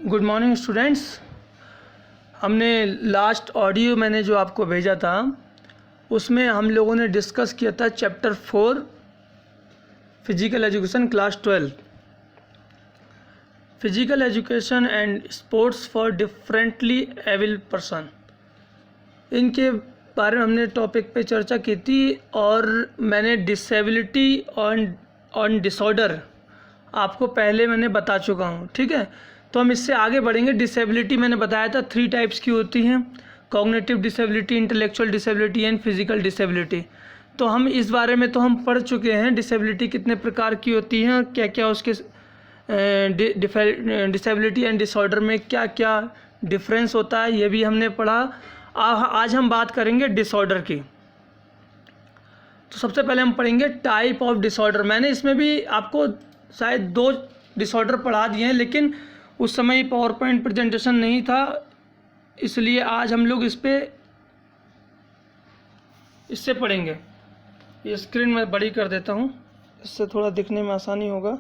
Good morning students. हमने last audio मैंने जो आपको भेजा था उसमें हम लोगों ने डिस्कस किया था chapter 4 physical education class 12 physical education and sports for differently able person. इनके बारे में हमने टॉपिक पे चर्चा की थी और मैंने डिसेबिलिटी ऑन डिसऑर्डर आपको पहले मैंने बता चुका हूँ, ठीक है। तो हम इससे आगे बढ़ेंगे। डिसेबिलिटी मैंने बताया था 3 टाइप्स की होती हैं, cognitive disability, intellectual disability and physical disability. तो हम इस बारे में तो हम पढ़ चुके हैं डिसेबिलिटी कितने प्रकार की होती हैं और क्या क्या उसके डिसेबिलिटी एंड डिसऑर्डर में क्या क्या डिफरेंस होता है, ये भी हमने पढ़ा। आज हम बात करेंगे डिसऑर्डर की। तो सबसे पहले हम पढ़ेंगे टाइप ऑफ डिसऑर्डर। मैंने इसमें भी आपको शायद 2 डिसऑर्डर पढ़ा दिए हैं, लेकिन उस समय पावर पॉइंट प्रेजेंटेशन नहीं था, इसलिए आज हम लोग इससे पढ़ेंगे। ये स्क्रीन मैं बड़ी कर देता हूँ, इससे थोड़ा दिखने में आसानी होगा।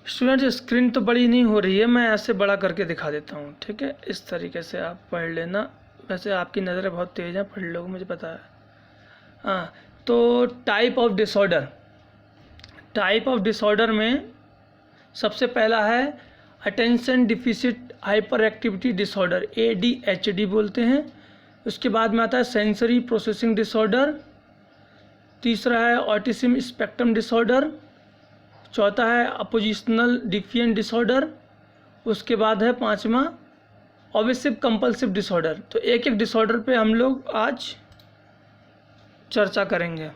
स्टूडेंट स्क्रीन तो बड़ी नहीं हो रही है, मैं ऐसे बड़ा करके दिखा देता हूँ, ठीक है। इस तरीके से आप पढ़ लेना। वैसे आपकी नज़रें बहुत तेज़ हैं, पढ़ लोगे, मुझे पता है। हाँ, तो type of disorder. Type of disorder में सबसे पहला है attention deficit hyper activity disorder, ADHD बोलते हैं। उसके बाद में आता है सेंसरी प्रोसेसिंग डिसऑर्डर। तीसरा है ऑटिज्म स्पेक्ट्रम डिसऑर्डर। चौथा है अपोजिशनल डिफिएंट डिसऑर्डर। उसके बाद है 5वां ऑब्सेसिव कंपल्सिव डिसऑर्डर। तो एक एक डिसऑर्डर पे हम लोग आज चर्चा करेंगे।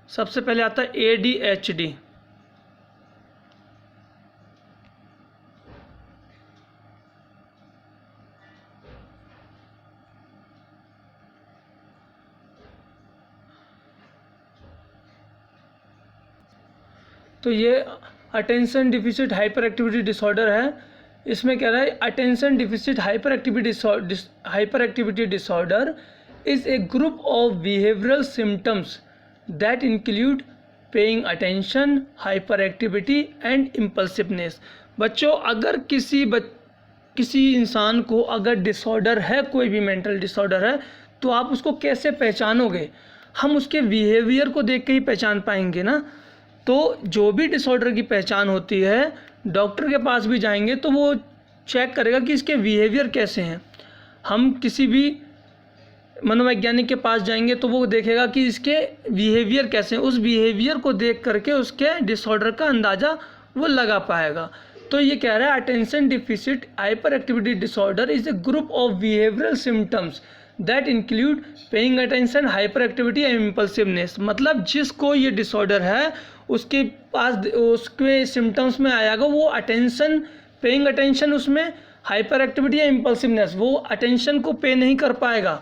सबसे पहले आता है ADHD। तो ये attention deficit hyper activity disorder है। इसमें कह रहा है attention deficit hyper activity disorder is a group of behavioural symptoms that include paying attention, hyper activity and impulsiveness. बच्चों, अगर किसी इंसान को अगर डिसऑर्डर है, कोई भी मेंटल डिसऑर्डर है, तो आप उसको कैसे पहचानोगे? हम उसके बिहेवियर को देख के ही पहचान पाएंगे ना। तो जो भी डिसऑर्डर की पहचान होती है, डॉक्टर के पास भी जाएंगे तो वो चेक करेगा कि इसके बिहेवियर कैसे हैं। हम किसी भी मनोवैज्ञानिक के पास जाएंगे तो वो देखेगा कि इसके बिहेवियर कैसे हैं। उस बिहेवियर को देख करके उसके डिसऑर्डर का अंदाज़ा वो लगा पाएगा। तो ये कह रहा है attention deficit hyper activity disorder is a group of behavioural symptoms that include paying attention, hyper activity and impulsiveness. मतलब जिसको ये डिसऑर्डर है उसके पास उसके सिम्टम्स में आएगा वो अटेंशन, पेइंग अटेंशन, उसमें हाइपर एक्टिविटी या इम्पल्सिवनेस, वो अटेंशन को पे नहीं कर पाएगा,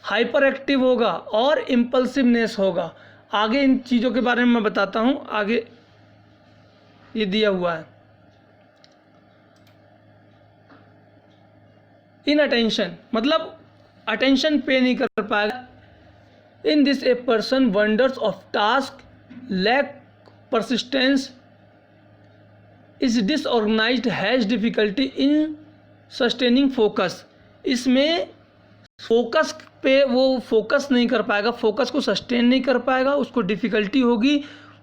हाइपर एक्टिव होगा और इम्पल्सिवनेस होगा। आगे इन चीज़ों के बारे में मैं बताता हूँ, आगे ये दिया हुआ है। इन अटेंशन मतलब अटेंशन पे नहीं कर पाएगा। In this a person wonders of task, lack persistence, is disorganized, has difficulty in sustaining focus। इसमें फोकस पे वो फोकस नहीं कर पाएगा, फोकस को सस्टेन नहीं कर पाएगा, उसको डिफ़िकल्टी होगी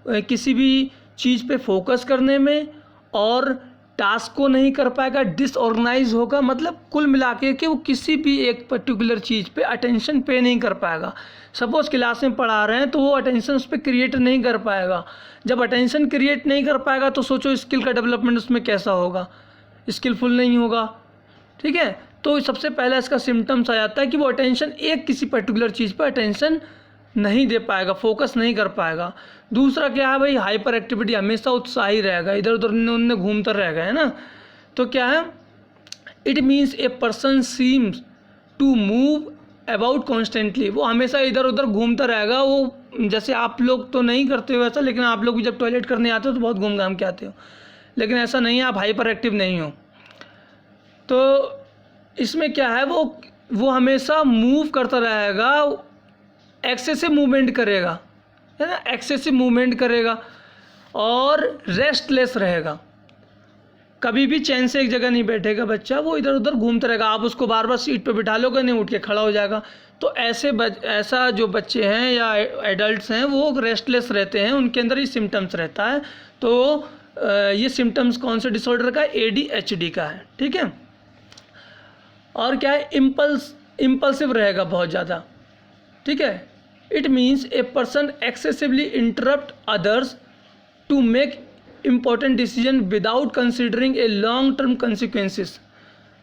किसी भी चीज़ पे फोकस करने में, और टास्क को नहीं कर पाएगा, डिसऑर्गेनाइज होगा। मतलब कुल मिला के कि वो किसी भी एक पर्टिकुलर चीज़ पे अटेंशन पे नहीं कर पाएगा। सपोज़ क्लास में पढ़ा रहे हैं तो वो अटेंशन उस पर क्रिएट नहीं कर पाएगा। जब अटेंशन क्रिएट नहीं कर पाएगा तो सोचो स्किल का डेवलपमेंट उसमें कैसा होगा, स्किलफुल नहीं होगा, ठीक है। तो सबसे पहला इसका सिम्टम्स आ जाता है कि वो अटेंशन एक किसी पर्टिकुलर चीज़ पर अटेंशन नहीं दे पाएगा, फोकस नहीं कर पाएगा। दूसरा क्या है भाई, हाइपर एक्टिविटी, हमेशा उत्साही रहेगा, इधर उधर उनने घूमता रहेगा, है ना। तो क्या है, it means a person seems to move about constantly, वो हमेशा इधर उधर घूमता रहेगा। वो जैसे आप लोग तो नहीं करते हो वैसा, लेकिन आप लोग भी जब टॉयलेट करने आते हो तो बहुत घूम घाम के आते हो, लेकिन ऐसा नहीं है, आप हाइपर एक्टिव नहीं हो। तो इसमें क्या है, वो हमेशा मूव करता रहेगा, एक्सेसिव मूवमेंट करेगा, है ना, एक्सेसिव मूवमेंट करेगा और रेस्टलेस रहेगा, कभी भी चैन से एक जगह नहीं बैठेगा बच्चा, वो इधर उधर घूमता रहेगा। आप उसको बार बार सीट पे बिठा लोगे नहीं, उठ के खड़ा हो जाएगा। तो ऐसा जो बच्चे हैं या एडल्ट्स हैं वो रेस्टलेस रहते हैं, उनके अंदर ये सिम्टम्स रहता है। तो ये सिम्टम्स कौन से डिसऑर्डर का है? ADHD का है, ठीक है। और क्या है? इम्पल्सिव रहेगा बहुत ज़्यादा, ठीक है। It means a person excessively interrupt others to make important decision without considering a long term consequences.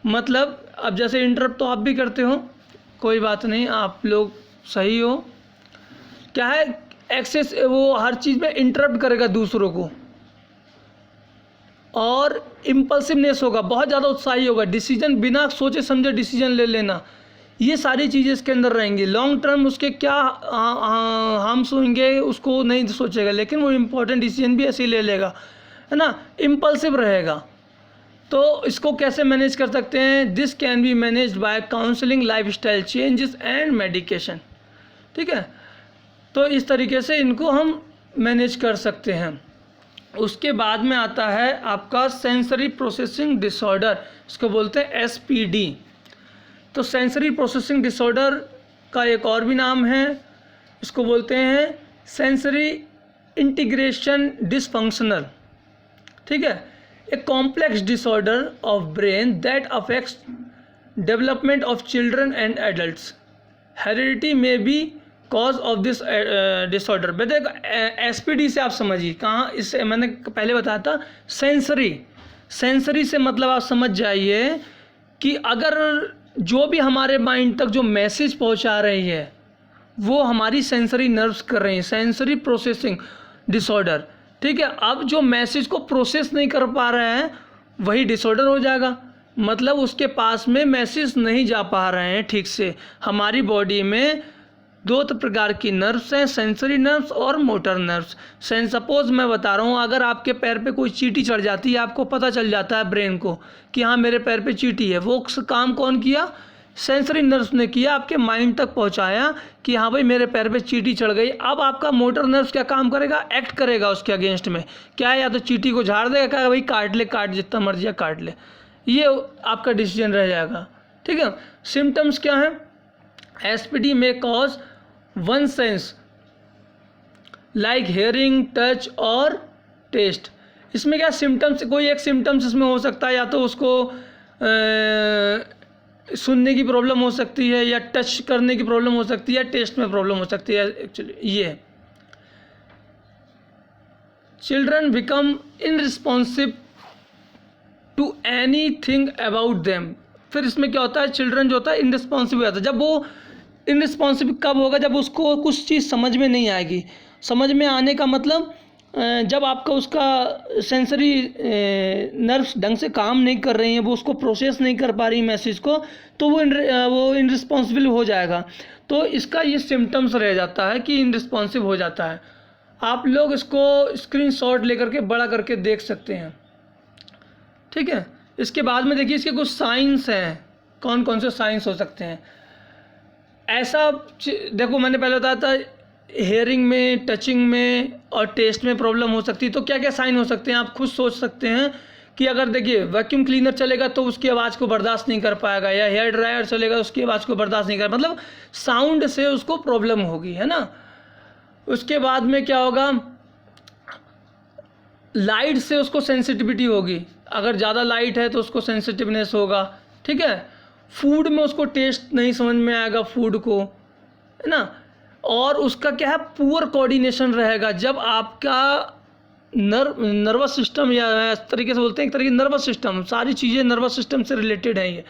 मतलब अब जैसे इंटरप्ट तो आप भी करते हो, कोई बात नहीं, आप लोग सही हो। क्या है? एक्सेस, वो हर चीज़ में इंटरप्ट करेगा दूसरों को, और इम्पल्सिवनेस होगा, बहुत ज़्यादा उत्साही होगा, डिसीजन बिना सोचे समझे डिसीजन ले लेना, ये सारी चीज़ें इसके अंदर रहेंगी। लॉन्ग टर्म उसके क्या हार्म्स होंगे उसको नहीं सोचेगा, लेकिन वो इम्पोर्टेंट डिसीजन भी ऐसे ही ले लेगा, है ना। इम्पल्सिव रहेगा। तो इसको कैसे मैनेज कर सकते हैं? This can be managed by counselling, lifestyle changes and medication, ठीक है। तो इस तरीके से इनको हम मैनेज कर सकते हैं। उसके बाद में आता है आपका सेंसरी प्रोसेसिंग डिसऑर्डर, इसको बोलते हैं SPD। तो सेंसरी प्रोसेसिंग डिसऑर्डर का एक और भी नाम है, इसको बोलते हैं सेंसरी इंटीग्रेशन डिसफंक्शनल, ठीक है। A complex disorder of brain that affects development of children and adults. Heredity may be cause of this disorder. बेटे SPD से आप समझिए कहाँ, इससे मैंने पहले बताया था सेंसरी से मतलब आप समझ जाइए कि अगर जो भी हमारे माइंड तक जो मैसेज पहुंचा रही है वो हमारी सेंसरी नर्व्स कर रही हैं, सेंसरी प्रोसेसिंग डिसऑर्डर, ठीक है। अब जो मैसेज को प्रोसेस नहीं कर पा रहे हैं वही डिसऑर्डर हो जाएगा, मतलब उसके पास में मैसेज नहीं जा पा रहे हैं ठीक से। हमारी बॉडी में दो प्रकार की नर्व्स हैं, सेंसरी नर्व्स और मोटर नर्व्स। सपोज मैं बता रहा हूँ, अगर आपके पैर पे कोई चींटी चढ़ जाती है, आपको पता चल जाता है ब्रेन को कि हाँ मेरे पैर पे चींटी है, वो काम कौन किया? सेंसरी नर्व्स ने किया, आपके माइंड तक पहुँचाया कि हाँ भाई मेरे पैर पे चींटी चढ़ गई। अब आपका मोटर नर्व्स क्या काम करेगा? एक्ट करेगा उसके अगेंस्ट में। क्या है? या तो चींटी को झाड़ देगा, क्या भाई काट ले, काट जितना मर्जी काट ले, ये आपका डिसीजन रह जाएगा, ठीक है। सिम्टम्स क्या हैं? SPD में cause one sense like hearing, touch और टेस्ट। इसमें क्या सिम्टम्स, कोई एक सिम्टम्स इसमें हो सकता है, या तो उसको सुनने की प्रॉब्लम हो सकती है, या टच करने की प्रॉब्लम हो सकती है, या टेस्ट में प्रॉब्लम हो सकती है। एक्चुअली ये children become unresponsive to anything about them. फिर इसमें क्या होता है? चिल्ड्रन जो होता है इनरिस्पॉन्सिव हो जाता है। जब वो इनरिस्पॉन्सिव कब होगा? जब उसको कुछ चीज़ समझ में नहीं आएगी। समझ में आने का मतलब जब आपका उसका सेंसरी नर्व्स ढंग से काम नहीं कर रही हैं, वो उसको प्रोसेस नहीं कर पा रही मैसेज को, तो वो इनरिस्पॉन्सिबल हो जाएगा। तो इसका ये सिम्टम्स रह जाता है कि इनरिस्पॉन्सिव हो जाता है। आप लोग इसको स्क्रीनशॉट लेकर के बड़ा करके देख सकते हैं, ठीक है। इसके बाद में देखिए इसके कुछ साइंस हैं, कौन कौन से साइंस हो सकते हैं। ऐसा देखो, मैंने पहले बताया था हेयरिंग में, टचिंग में और टेस्ट में प्रॉब्लम हो सकती है। तो क्या क्या साइन हो सकते हैं? आप खुद सोच सकते हैं कि अगर देखिए वैक्यूम क्लीनर चलेगा तो उसकी आवाज़ को बर्दाश्त नहीं कर पाएगा, या हेयर ड्रायर चलेगा उसकी आवाज़ को बर्दाश्त नहीं कर, मतलब साउंड से उसको प्रॉब्लम होगी, है ना। उसके बाद में क्या होगा? लाइट से उसको सेंसिटिविटी होगी, अगर ज़्यादा लाइट है तो उसको सेंसिटिवनेस होगा, ठीक है। फूड में उसको टेस्ट नहीं समझ में आएगा फूड को, है ना। और उसका क्या है? पुअर कोऑर्डिनेशन रहेगा। जब आपका नर्वस सिस्टम, या इस तरीके से बोलते हैं एक तरीके नर्वस सिस्टम, सारी चीज़ें नर्वस सिस्टम से रिलेटेड है ये,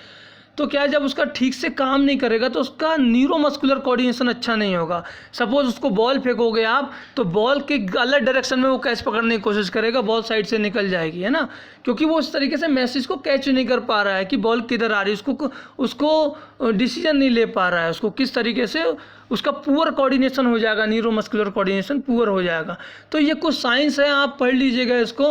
तो क्या है जब उसका ठीक से काम नहीं करेगा तो उसका न्यूरोमस्कुलर कोऑर्डिनेशन अच्छा नहीं होगा। सपोज उसको बॉल फेंकोगे आप, तो बॉल के गलत डायरेक्शन में वो कैच पकड़ने की कोशिश करेगा, बॉल साइड से निकल जाएगी, है ना, क्योंकि वो उस तरीके से मैसेज को कैच नहीं कर पा रहा है कि बॉल किधर आ रही है, उसको डिसीजन नहीं ले पा रहा है, उसको किस तरीके से, उसका पुअर कोऑर्डिनेशन हो जाएगा, न्यूरोमस्कुलर कोऑर्डिनेशन पुअर हो जाएगा। तो ये कुछ साइंस है, आप पढ़ लीजिएगा इसको।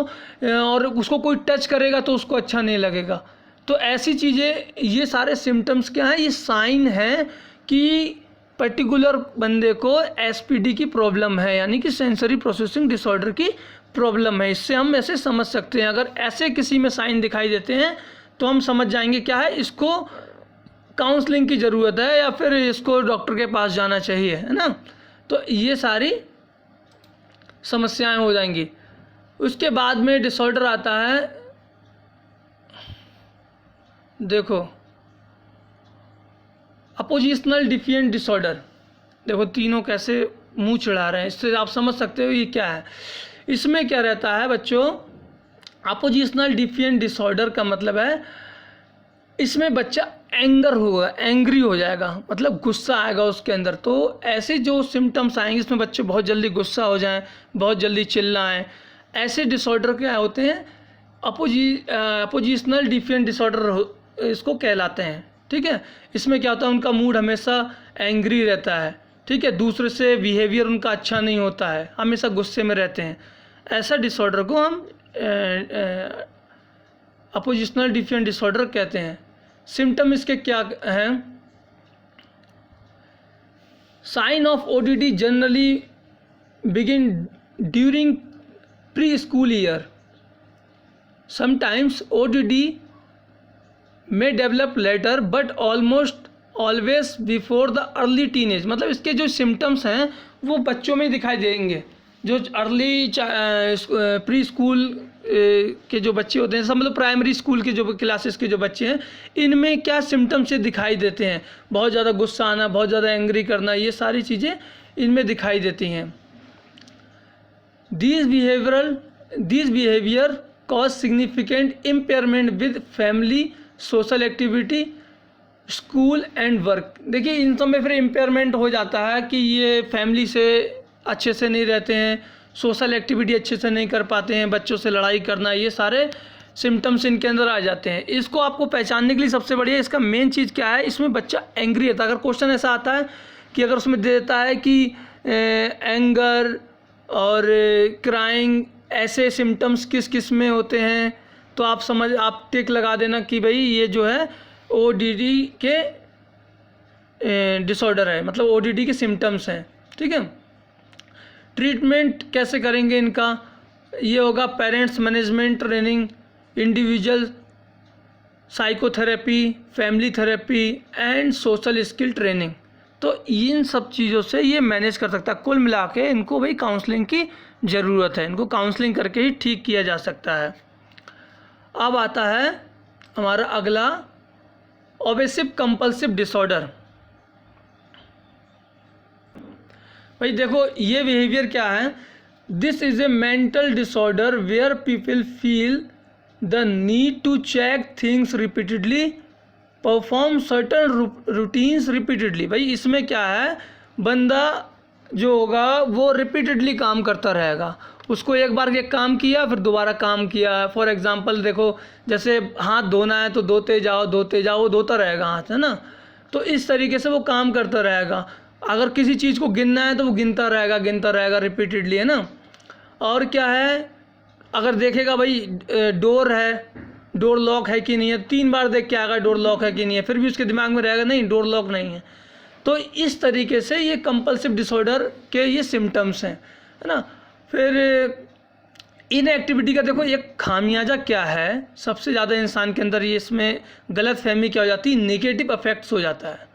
और उसको कोई टच करेगा तो उसको अच्छा नहीं लगेगा। तो ऐसी चीज़ें, ये सारे सिम्टम्स क्या हैं? ये साइन हैं कि पर्टिकुलर बंदे को एसपीडी की प्रॉब्लम है, यानी कि सेंसरी प्रोसेसिंग डिसऑर्डर की प्रॉब्लम है। इससे हम ऐसे समझ सकते हैं, अगर ऐसे किसी में साइन दिखाई देते हैं तो हम समझ जाएंगे क्या है, इसको काउंसलिंग की ज़रूरत है या फिर इसको डॉक्टर के पास जाना चाहिए, है ना। तो ये सारी समस्याएं हो जाएंगी। उसके बाद में डिसऑर्डर आता है, देखो अपोजिशनल डिफिएंट डिसऑर्डर। देखो तीनों कैसे मुंह चिढ़ा रहे हैं, इससे आप समझ सकते हो ये क्या है। इसमें क्या रहता है बच्चों, अपोजिशनल डिफिएंट डिसऑर्डर का मतलब है इसमें बच्चा एंग्री हो जाएगा, मतलब गुस्सा आएगा उसके अंदर। तो ऐसे जो सिम्टम्स आएंगे इसमें बच्चे बहुत जल्दी गुस्सा हो जाएं, बहुत जल्दी चिल्लाएं, ऐसे डिसऑर्डर क्या होते हैं, अपोजिशनल डिफिएंट डिसऑर्डर इसको कहलाते हैं। ठीक है, इसमें क्या होता है, उनका मूड हमेशा एंग्री रहता है। ठीक है, दूसरे से बिहेवियर उनका अच्छा नहीं होता है, हमेशा गुस्से में रहते हैं। ऐसा डिसऑर्डर को हम अपोजिशनल डिफिएंट डिसऑर्डर कहते हैं। सिम्टम इसके क्या हैं, sign of ODD generally begin during preschool year, sometimes ODD may develop later but almost always before the early teenage। मतलब इसके जो सिम्टम्स हैं वो बच्चों में दिखाई देंगे, जो अर्ली प्री स्कूल के जो बच्चे होते हैं, सब मतलब प्राइमरी स्कूल के जो क्लासेस के जो बच्चे हैं, इनमें क्या सिम्टम्स से दिखाई देते हैं, बहुत ज़्यादा गुस्सा आना, बहुत ज़्यादा एंग्री करना, ये सारी चीज़ें इनमें दिखाई देती हैं। these behavior cause significant impairment with family, social activity, school and work. देखिए इन सब में फिर इम्पेयरमेंट हो जाता है कि ये फैमिली से अच्छे से नहीं रहते हैं, सोशल एक्टिविटी अच्छे से नहीं कर पाते हैं, बच्चों से लड़ाई करना, ये सारे सिम्टम्स इनके अंदर आ जाते हैं। इसको आपको पहचानने के लिए सबसे बढ़िया इसका मेन चीज़ क्या है, इसमें बच्चा एंग्री रहता है। अगर क्वेश्चन ऐसा आता है कि अगर उसमें दे देता है कि एंगर और क्राइंग, ऐसे सिम्टम्स किस किस में होते हैं, तो आप टिक लगा देना कि भाई ये जो है ओडीडी के डिसऑर्डर है, मतलब ओडीडी के सिम्टम्स हैं। ठीक है, ट्रीटमेंट कैसे करेंगे इनका, ये होगा parents management training, individual psychotherapy, family therapy and social skill training. तो इन सब चीज़ों से ये मैनेज कर सकता है। कुल मिला के इनको भाई काउंसलिंग की ज़रूरत है, इनको काउंसलिंग करके ही ठीक किया जा सकता है। अब आता है हमारा अगला ऑब्सेसिव कंपल्सिव डिसऑर्डर। भाई देखो ये बिहेवियर क्या है, this is a mental disorder where people feel the need to check things repeatedly, perform certain routines repeatedly. भाई इसमें क्या है, बंदा जो होगा वो रिपीटेडली काम करता रहेगा, उसको एक बार ये काम किया फिर दोबारा काम किया। फॉर एग्जांपल देखो, जैसे हाथ धोना है तो धोते जाओ वो धोता रहेगा हाथ, है ना। तो इस तरीके से वो काम करता रहेगा। अगर किसी चीज़ को गिनना है तो वो गिनता रहेगा रिपीटेडली, है ना। और क्या है, अगर देखेगा भाई डोर है, डोर लॉक है कि नहीं है, 3 बार देख के आएगा डोर लॉक है कि नहीं है, फिर भी उसके दिमाग में रहेगा नहीं डोर लॉक नहीं है। तो इस तरीके से ये कंपल्सिव डिसऑर्डर के ये सिम्टम्स हैं, है ना। फिर इनएक्टिविटी का देखो एक खामियाजा क्या है, सबसे ज़्यादा इंसान के अंदर ये इसमें गलत फहमी क्या हो जाती है, नेगेटिव अफेक्ट्स हो जाता है।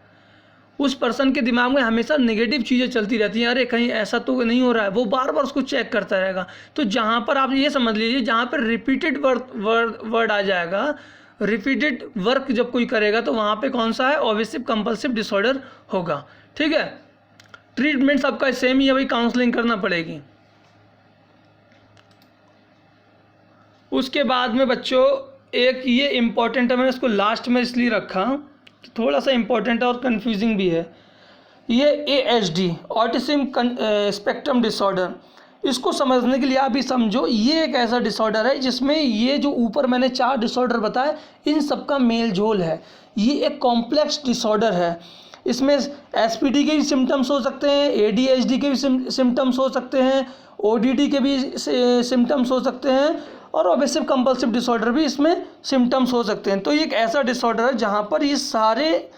उस पर्सन के दिमाग में हमेशा नेगेटिव चीज़ें चलती रहती हैं, अरे कहीं ऐसा तो नहीं हो रहा है, वो बार बार उसको चेक करता रहेगा। तो जहाँ पर आप ये समझ लीजिए, जहाँ पर रिपीटेड वर्ड आ जाएगा, रिपीटेड वर्क जब कोई करेगा तो वहाँ पे कौन सा है, ऑब्सेसिव कंपल्सिव डिसऑर्डर होगा। ठीक है, ट्रीटमेंट सबका सेम ही है भाई, काउंसलिंग करना पड़ेगी। उसके बाद में बच्चों एक ये इम्पॉर्टेंट है, मैंने इसको लास्ट में इसलिए रखा कि थोड़ा सा इम्पॉर्टेंट है और कन्फ्यूजिंग भी है, ये ASD ऑटिज्म स्पेक्ट्रम डिसऑर्डर। इसको समझने के लिए आप भी समझो, ये एक ऐसा डिसऑर्डर है जिसमें ये जो ऊपर मैंने 4 डिसऑर्डर बताए इन सबका मेल जोल है। ये एक कॉम्प्लेक्स डिसऑर्डर है, इसमें SPD के भी सिम्टम्स हो सकते हैं, ADHD के भी सिम्टम्स हो सकते हैं, ODD के भी सिम्टम्स हो सकते हैं, और ऑब्सेसिव कंपल्सिव डिसऑर्डर भी इसमें सिम्टम्स हो सकते हैं। तो ये एक ऐसा डिसऑर्डर है जहाँ पर ये सारे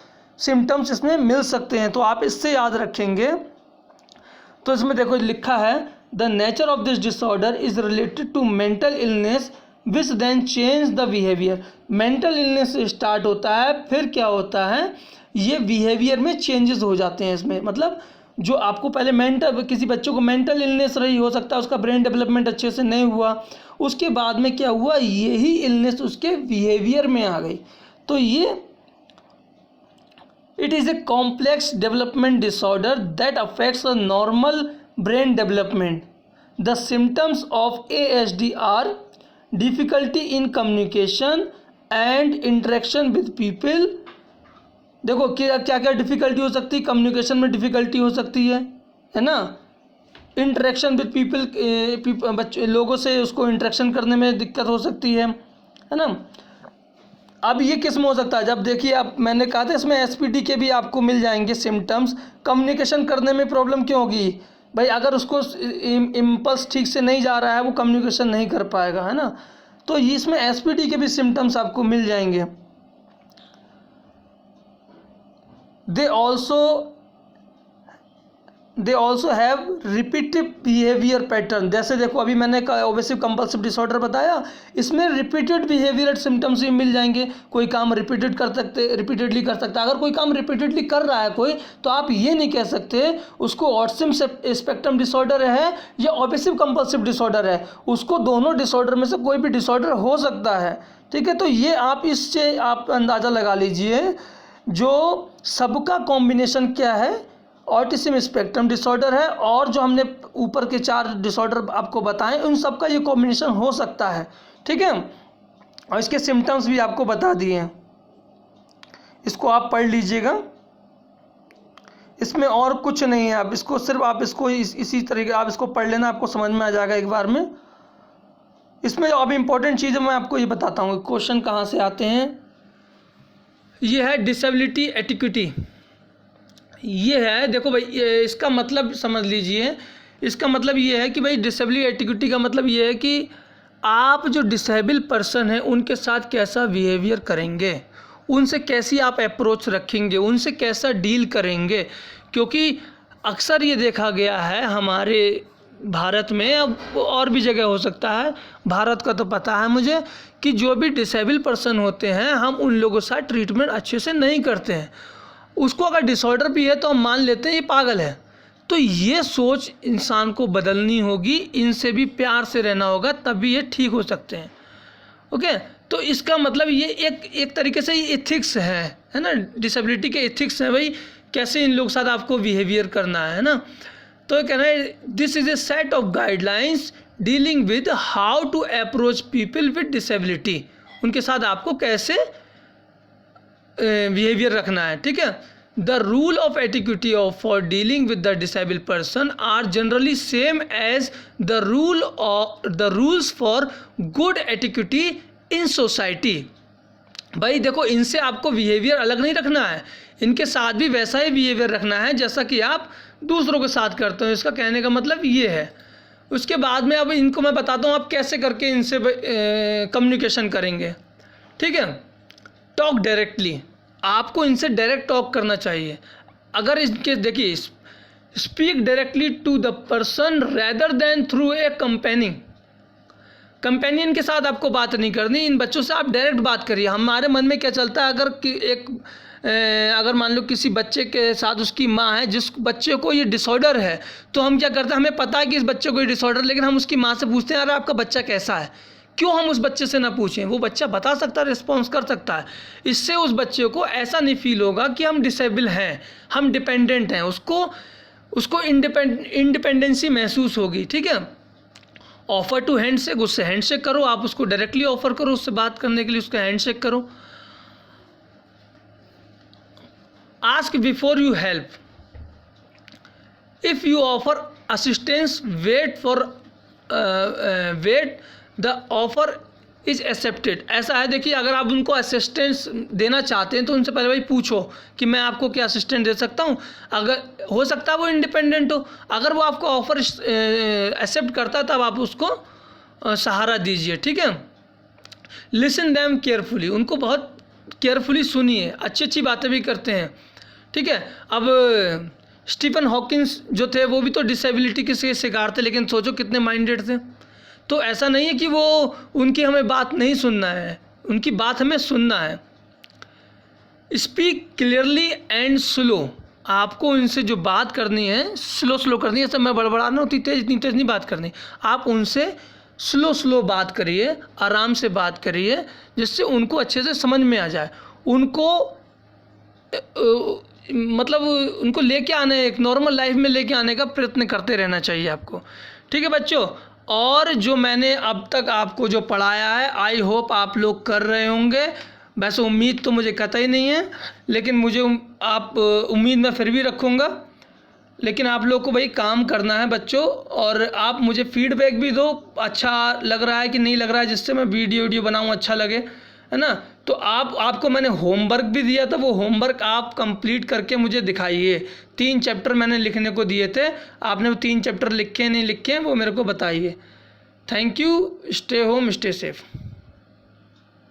सिम्टम्स इसमें मिल सकते हैं, तो आप इससे याद रखेंगे। तो इसमें देखो लिखा है the nature of this disorder is related to mental illness which then change the behaviour. Mental illness start होता है, फिर क्या होता है, ये बिहेवियर में चेंजेस हो जाते हैं इसमें। मतलब जो आपको पहले मेंटल, किसी बच्चों को मेंटल इलनेस रही, हो सकता है उसका ब्रेन डेवलपमेंट अच्छे से नहीं हुआ, उसके बाद में क्या हुआ, यही इलनेस उसके बिहेवियर में आ गई। तो ये it is a complex development disorder that affects a normal brain development. The symptoms of ASD are difficulty in communication and interaction with people. देखो क्या क्या डिफ़िकल्टी हो सकती है, कम्युनिकेशन में डिफ़िकल्टी हो सकती है ना, इंटरेक्शन विद पीपल, बच्चे लोगों से उसको इंटरेक्शन करने में दिक्कत हो सकती है ना। अब ये किस में हो सकता है, जब देखिए आप, मैंने कहा था इसमें एसपीटी के भी आपको मिल जाएंगे सिम्टम्स। कम्युनिकेशन करने में प्रॉब्लम क्यों होगी भाई, अगर उसको इम्पल्स ठीक से नहीं जा रहा है, वो कम्युनिकेशन नहीं कर पाएगा, है ना। तो इसमें एसपीटी के भी सिम्टम्स आपको मिल जाएंगे। They also have repetitive behaviour pattern. जैसे देखो अभी मैंने ऑब्सेसिव कंपल्सिव डिसऑर्डर बताया, इसमें रिपीटेड बिहेवियर सिम्टम्स भी मिल जाएंगे। कोई काम रिपीटेडली कर सकता है। अगर कोई काम रिपीटेडली कर रहा है कोई, तो आप ये नहीं कह सकते उसको ऑटिज्म स्पेक्ट्रम डिसऑर्डर है या ऑब्सेसिव कंपल्सिव डिसऑर्डर है। उसको दोनों डिसऑर्डर में से कोई भी डिसऑर्डर हो सकता है, ठीक है। तो ये आप इससे आप अंदाज़ा लगा लीजिए, जो सबका कॉम्बिनेशन क्या है, ऑटिज्म स्पेक्ट्रम डिसऑर्डर है, और जो हमने ऊपर के 4 डिसऑर्डर आपको बताएं, उन सबका ये कॉम्बिनेशन हो सकता है, ठीक है। और इसके सिम्टम्स भी आपको बता दिए हैं, इसको आप पढ़ लीजिएगा। इसमें और कुछ नहीं है, आप इसको सिर्फ आप इसको इसी तरीके आप इसको पढ़ लेना, आपको समझ में आ जाएगा एक बार में। इसमें जो अब इम्पोर्टेंट चीज़ मैं आपको ये बताता हूँ, क्वेश्चन कहाँ से आते हैं। ये है डिसेबिलिटी एटिक्विटी, ये है, देखो भाई इसका मतलब समझ लीजिए। इसका मतलब ये है कि भाई डिसेबिलिटी एटिक्विटी का मतलब ये है कि आप जो डिसेबल पर्सन है उनके साथ कैसा बिहेवियर करेंगे, उनसे कैसी आप अप्रोच रखेंगे, उनसे कैसा डील करेंगे। क्योंकि अक्सर ये देखा गया है हमारे भारत में, अब और भी जगह हो सकता है, भारत का तो पता है मुझे, कि जो भी डिसेबल पर्सन होते हैं हम उन लोगों के साथ ट्रीटमेंट अच्छे से नहीं करते हैं। उसको अगर डिसऑर्डर भी है तो हम मान लेते हैं ये पागल है। तो ये सोच इंसान को बदलनी होगी, इनसे भी प्यार से रहना होगा, तभी ये ठीक हो सकते हैं। ओके, तो इसका मतलब ये एक तरीके से ये एथिक्स है ना, डिसेबिलिटी के एथिक्स हैं भाई, कैसे इन लोगों के साथ आपको बिहेवियर करना है ना। तो ये कहना है this is a set of guidelines dealing with how to approach people with disability. उनके साथ आपको कैसे बिहेवियर रखना है, ठीक है। The rule of etiquette of for dealing with the disable person are generally same as the rules for good etiquette in society. भाई देखो, इनसे आपको बिहेवियर अलग नहीं रखना है, इनके साथ भी वैसा ही बिहेवियर रखना है जैसा कि आप दूसरों के साथ करते हो। इसका कहने का मतलब ये है। उसके बाद में अब इनको मैं बताता हूँ आप कैसे करके इनसे कम्युनिकेशन करेंगे, ठीक है। टॉक डायरेक्टली, आपको इनसे डायरेक्ट टॉक करना चाहिए। अगर इनके देखिए, speak directly to the person rather than through a companion के साथ आपको बात नहीं करनी, इन बच्चों से आप डायरेक्ट बात करिए। हमारे मन में क्या चलता है, अगर मान लो किसी बच्चे के साथ उसकी माँ है, जिस बच्चे को ये डिसऑर्डर है, तो हम क्या करते हैं, हमें पता है कि इस बच्चे को ये डिसऑर्डर, लेकिन हम उसकी माँ से पूछते हैं अरे आपका बच्चा कैसा है। क्यों हम उस बच्चे से ना पूछें, वो बच्चा बता सकता है, रिस्पॉन्स कर सकता है। इससे उस बच्चे को ऐसा नहीं फील होगा कि हम डिसेबल हैं, हम डिपेंडेंट हैं, उसको इंडिपेंडेंसी महसूस होगी, ठीक है। ऑफ़र टू हैंडशेक, उससे हैंडशेक करो, आप उसको डायरेक्टली ऑफ़र करो उससे बात करने के लिए, उसका हैंडशेक करो। Ask before you help, if you offer assistance wait the offer is accepted. ऐसा है, देखिए अगर आप उनको असिस्टेंस देना चाहते हैं तो उनसे पहले भाई पूछो कि मैं आपको क्या असिस्टेंट दे सकता हूँ। अगर हो सकता है वो इंडिपेंडेंट हो, अगर वो आपको ऑफर एक्सेप्ट करता है तब आप उसको सहारा दीजिए, ठीक है। लिसन देम केयरफुली, उनको बहुत केयरफुली सुनिए, अच्छी अच्छी बातें भी करते हैं, ठीक है। अब स्टीफन हॉकिंस जो थे वो भी तो डिसेबिलिटी के शिकार थे, लेकिन सोचो कितने माइंडेड थे। तो ऐसा नहीं है कि वो उनकी हमें बात नहीं सुनना है, उनकी बात हमें सुनना है। स्पीक क्लियरली एंड स्लो, आपको उनसे जो बात करनी है स्लो करनी है। ऐसा मैं बड़बड़ा रहा हूँ, इतनी तेज नहीं बात करनी, आप उनसे स्लो बात करिए, आराम से बात करिए, जिससे उनको अच्छे से समझ में आ जाए। उनको मतलब उनको लेके आने, एक नॉर्मल लाइफ में लेके आने का प्रयत्न करते रहना चाहिए आपको। ठीक है बच्चों, और जो मैंने अब तक आपको जो पढ़ाया है आई होप आप लोग कर रहे होंगे। वैसे उम्मीद तो मुझे कतई नहीं है, लेकिन मुझे उम्मीद मैं फिर भी रखूँगा। लेकिन आप लोग को भाई काम करना है बच्चों, और आप मुझे फीडबैक भी दो, अच्छा लग रहा है कि नहीं लग रहा है, जिससे मैं वीडियो बनाऊँ अच्छा लगे, है ना। तो आपको मैंने होमवर्क भी दिया था, वो होमवर्क आप कंप्लीट करके मुझे दिखाइए। 3 चैप्टर मैंने लिखने को दिए थे, आपने वो 3 चैप्टर लिखे नहीं लिखे वो मेरे को बताइए। Thank you, stay home stay safe.